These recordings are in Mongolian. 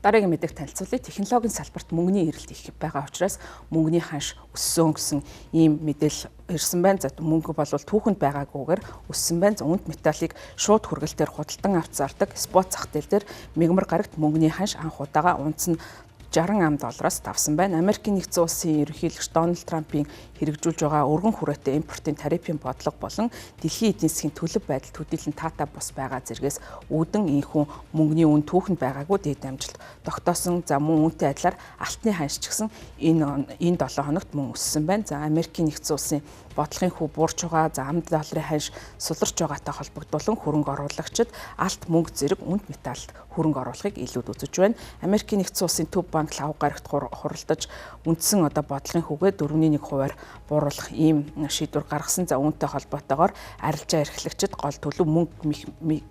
Дараагийн мэдээг танилцуулъя. Технологийн салбарт мөнгөний эрэлт их байгаа учраас мөнгөний ханш өссөн гэсэн ийм мэдээлэл ирсэн байна. За мөнгө бол түүхэнд байгаагүйгээр өссөн байна. За үнэт металлыг шууд хүргэлтээр худалдан авч зардаг спот зах зээл дээр мегмар гарагт мөнгөний ханш анх удаага унц нь $60 давсан байна. Америкийн нэгдсэн улсын ерөнхийлөгч Дональд Трампын хэрэгжүүлж байгаа өргөн хүрээтэй импортын тарифын бодлого болон дэлхийн эдийн засгийн төлөв байдал төдийлөн таатай бус байгаа зэргээс үүдэн ийхүү мөнгөний үн түүхэнд байгаагүй дээд амжилт тогтоосон. За мөн үүнтэй адилаар алтны ханш ч гэсэн энэ 7 хоногт мөн өссөн байна. За Америкийн нэгдсэн улсын бодлогын хүү буурч байгаа. За амд долларын ханш суларч байгаатай холбогдуулан хөрөнгө оруулагчид алт мөнгө зэрэг үнэт металлд хөрөнгө оруулахыг илүүд үзэж байна. Америкийн нэгдсэн улсын төв банк лав гарагт хуралдаж үндсэн бодлогын хүүгээ 4.1%-аар бууруулах ийм шийдвэр гаргасан. За үүнтэй холбоотойгоор арилжаа эрхлэгчид гол төлөв мөнгө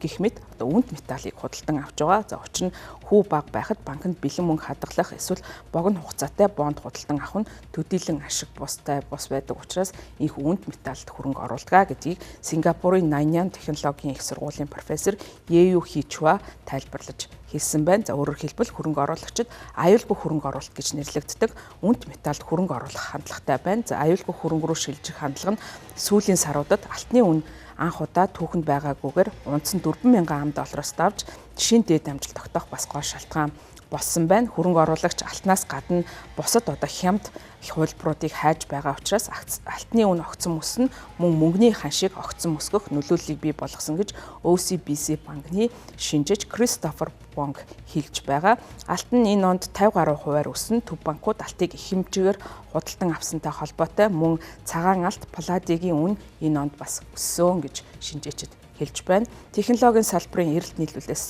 гэх мэт үнэт металлыг худалдан авч байгаа. За учир нь хүү бага байхад банкнд бэлэн мөнгө хадгалах эсвэл богино хугацаатай бонд худалдан авах нь төдийлөн ашиг бус байдаг учраас их үнэт металлд хөрөнгө оруулдаг гэдгийг Сингапурын Nanyang технологийн их сургуулийн профессор Yew Hee Chua тайлбарлаж хэлсэн байна. За өөрөөр хэлбэл хөрөнгө оруулагчид аюулгүй хөрөнгө оруулалт гэж нэрлэгддэг үнэт металлд хөрөнгө оруулах хандлагатай байна. За аюулгүй хөрөнгө рүү шилжих хандлага нь сүүлийн саруудад алтны үн анх удаа түүхэнд байгаагүйгээр унц нь $4,000 давж шинэ дээд амжилт тогтоох бас гол шалтгаан болсон байна. Хөрөнгө оруулагч алтнаас гадна бусад хямд хувилбаруудыг хайж байгаа учраас алтны үн огцон өснө мөн мөнгөний ханшийг огцон өсгөх нөлөөллийг бий болгосон гэж OCBC банкны шинжиж Кристофер Вонг хэлж байгаа. Алтан энэ онд 50 гаруй хувиар өснө. Төв банкуд алтыг их хэмжээгээр худалдан авсантай холбоотой мөн цагаан алт палладигийн үн энэ онд бас өссөн гэж шинжээчид хэлж байна. Технологийн салбарын эрэлт нийлүүлээс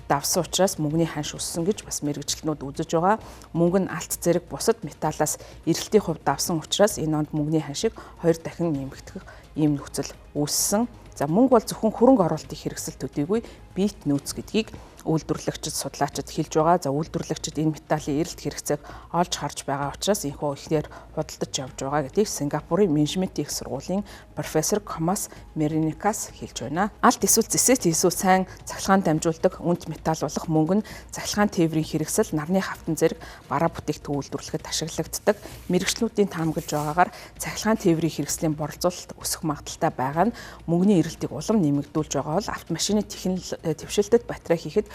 давсан учраас мөнгөний ханш өссөн гэж бас мэргэжилтнүүд үзэж байгаа. Мөнгө нь алт зэрэг бусад металлаас эрэлтийн хувьд давсан учраас энэ онд мөнгөний ханшийг 2 дахин нэмэгдэх ийм нөхцөл үүссэн. За мөнгө бол зөвхөн хөрөнгө оруулалтын хэрэгсэл төдийгүй биет нөөц гэдгийг үйлдвэрлэгчид судлаачид хэлж байгаа. За үйлдвэрлэгчид энэ металлын эрэлт хэрэгцээг олж харж байгаа учраас энэхүү ихээр худалдаж явж байгаа гэдгийг Сингапурын менежментийн их сургуулийн профессор Комас Мериникас хэлж байна. Алт эсвэл зэсэт эсвэл сайн цахилгаан дамжуулдаг үнэт металл болох мөнгө нь цахилгаан тээврийн хэрэгсэл, нарны хавтан зэрэг бараа бүтээгдэхүүн үйлдвэрлэхэд ашиглагддаг. Мэргэжлүүдийн таамаглаж байгаагаар цахилгаан тээврийн хэрэгслийн борлуулалт өсөх магадaltaй байгаа нь мөнгөний эрэлтийг улам нэмэгдүүлж байгаа бол автомашины твшилтэд батарей хийхэд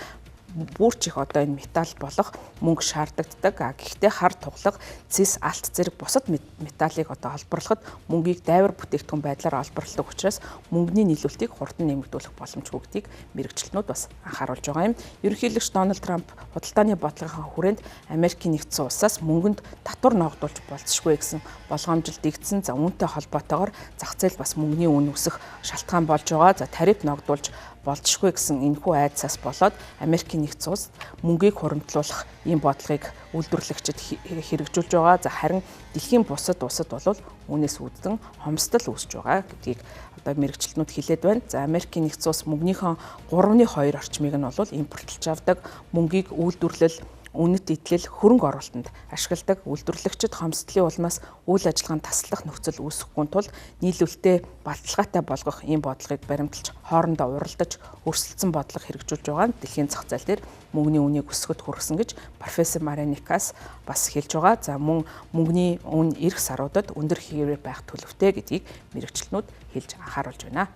бүрч их энэ металл болох мөнгө шаарддаг. Гэхдээ хар туглаг, цэс, алт зэрэг бусад металлыг олборлоход мөнгийг дайвар бүтээгдэхүүн байдлаар олборлдог учраас мөнгөний нийлүүлэлтийг хурдан нэмэгдүүлэх боломжгүй гэдгийг мэргэжилтнүүд бас анхааруулж байгаа юм. Ерөнхийлөгч Дональд Трамп худалдааны бодлогын хүрээнд Америкийн нэгдсэн улсаас мөнгөнд татвар ногдуулж болзошгүй гэсэн болгоомжил дэгдсэн. За үүнтэй холбоотойгоор зах зээл бас мөнгөний үн өсөх шалтгаан болж байгаа. За тариф ногдуулж болзошгүй гэсэн энэхүү айдсаас болоод Америкийн нэгдсэн улс мөнгийг хуримтлуулах ийм бодлогыг үйлдвэрлэгчид хэрэгжүүлж байгаа. За харин дэлхийн бусад улсад бол үүнээс үүдэн хомсдол үүсэж байгаа гэдгийг мэргэжилтнүүд хэлээд байна. За Америкийн нэгдсэн улс мөнгөнийхөө 3/2 орчмыг нь бол импортлж авдаг. Мөнгийг үйлдвэрлэл үнэт идэл хөрөнгө оруулалтанд ашигладаг. Үйлдвэрлэгчид хомсдлын улмаас үйл ажиллагаанд таслах нөхцөл үүсэхгүй тул нийлүүлэлтэд балталгаатай болгох ийм бодлогыг баримталж хоорондоо уралдаж өрсөлдсөн бодлого хэрэгжүүлж байгаа нь дэлхийн зах зээл дээр мөнгөний үнийг өсгөхөд хүргэсэн гэж профессор Мариникас бас хэлж байгаа. За мөн мөнгөний үн эх саруудад өндөр хэвээр байх төлөвтэй гэдгийг мэргэжилтнүүд хэлж анхааруулж байна.